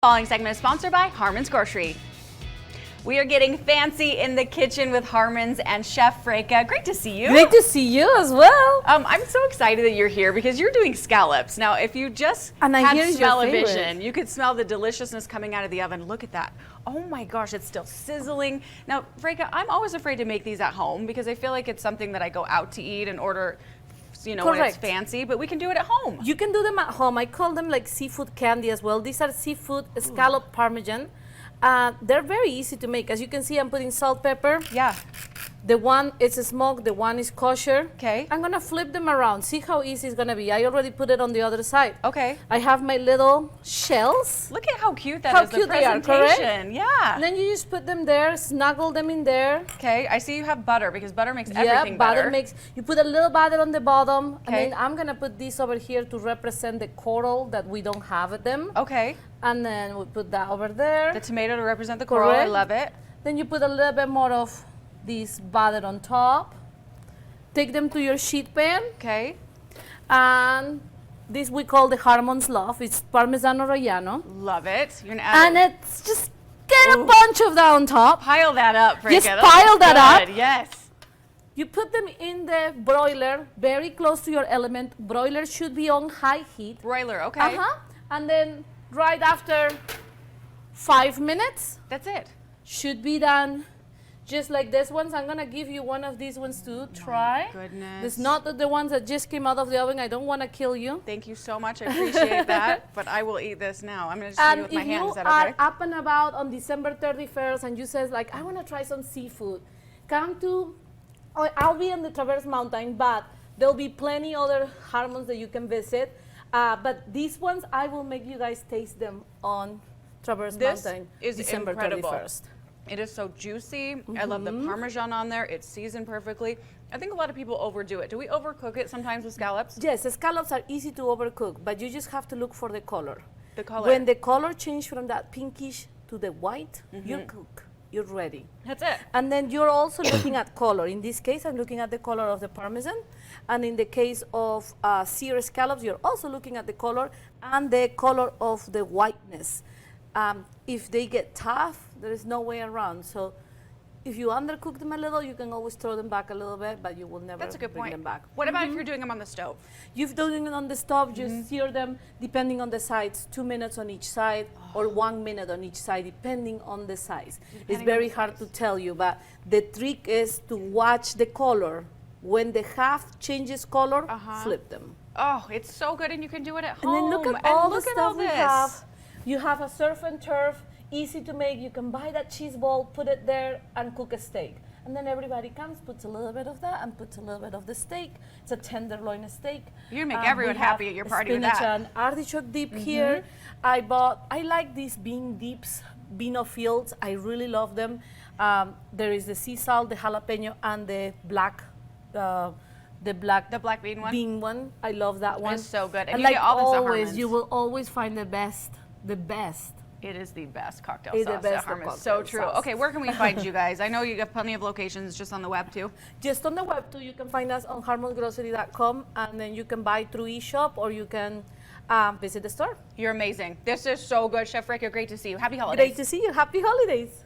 Following segment is sponsored by Harmon's Grocery. We are getting fancy in the kitchen with Harmon's and Chef Freyka. Great to see you. Great to see you as well. I'm so excited that you're here because you're doing scallops. Now, if you just had smell-o-vision, you could smell the deliciousness coming out of the oven. Look at that. Oh my gosh, it's still sizzling. Now, Freyka, I'm always afraid to make these at home because I feel like it's something that I go out to eat and order, you know, when it's fancy, but we can do it at home. You can do them at home. I call them like seafood candy as well. These are seafood scallop parmesan. They're very easy to make. As you can see, I'm putting salt, pepper. Yeah. The one is smoked, the one is kosher. Okay. I'm gonna flip them around. See how easy it's gonna be. I already put it on the other side. Okay. I have my little shells. Look at how cute that how is. Cute the presentation. They are, correct? Yeah. And then you just put them there, snuggle them in there. Okay. I see you have butter because butter makes everything better. Butter makes. You put a little butter on the bottom, and then I'm gonna put this over here to represent the coral that we don't have at them. Okay. And then we put that over there. The tomato to represent the coral. I love it. Then you put a little bit more of this butter on top. Take them to your sheet pan. Okay. And this we call the Harmon's Love. It's Parmigiano Reggiano. Love it. You're gonna add and it's just get a bunch of that on top. Pile that up, Freyka. Just pile that up. Yes. You put them in the broiler, very close to your element. Broiler should be on high heat. Broiler, okay. And then right after 5 minutes. That's it. Should be done. Just like this ones, I'm gonna give you one of these ones to try. My goodness. It's not the ones that just came out of the oven. I don't want to kill you. Thank you so much. I appreciate that. But I will eat this now. I'm gonna just eat it with my hands. Is that okay? If you are up and about on December 31st and you says like, I want to try some seafood, come to. I'll be on the Traverse Mountain, but there'll be plenty other Harmons that you can visit. But these ones, I will make you guys taste them on Traverse Mountain. This is December incredible. 31st. It is so juicy. I love the Parmesan on there. It's seasoned perfectly. I think a lot of people overdo it. Do we overcook it sometimes with scallops? Yes, the scallops are easy to overcook, but you just have to look for the color. The color. When the color changes from that pinkish to the white, you're cooked. You're ready. That's it. And then you're also looking at color. In this case, I'm looking at the color of the Parmesan. And in the case of seared scallops, you're also looking at the color and the color of the whiteness. If they get tough, there is no way around. So if you undercook them a little, you can always throw them back a little bit, but you will never bring them back. What about if you're doing them on the stove? You've done it on the stove, just sear them depending on the size, 2 minutes on each side or 1 minute on each side, depending on the size. It's very hard to tell you, but the trick is to watch the color. When the half changes color, flip them. Oh, it's so good, and you can do it at home. And then look at all the stuff we have. You have a surf and turf, easy to make. You can buy that cheese ball, put it there, and cook a steak. And then everybody comes, puts a little bit of that, and puts a little bit of the steak. It's a tenderloin steak. You're gonna make everyone happy at your party with that. Spinach and artichoke dip here. I like these bean dips, Beano Fields. I really love them. There is the sea salt, the jalapeno, and the black bean one. Bean one. I love that one. It's so good. And And you like get all this at always, Harmon's. you will always find the best. The best. It is the best cocktail It's sauce the best at Harmon's. cocktail So true. sauce. Okay, where can we find you guys? I know you got plenty of locations just on the web too. Just on the web too. You can find us on harmongrocery.com, and then you can buy through eShop or you can visit the store. You're amazing. This is so good. Chef Freyka, great to see you. Happy holidays. Great to see you. Happy holidays.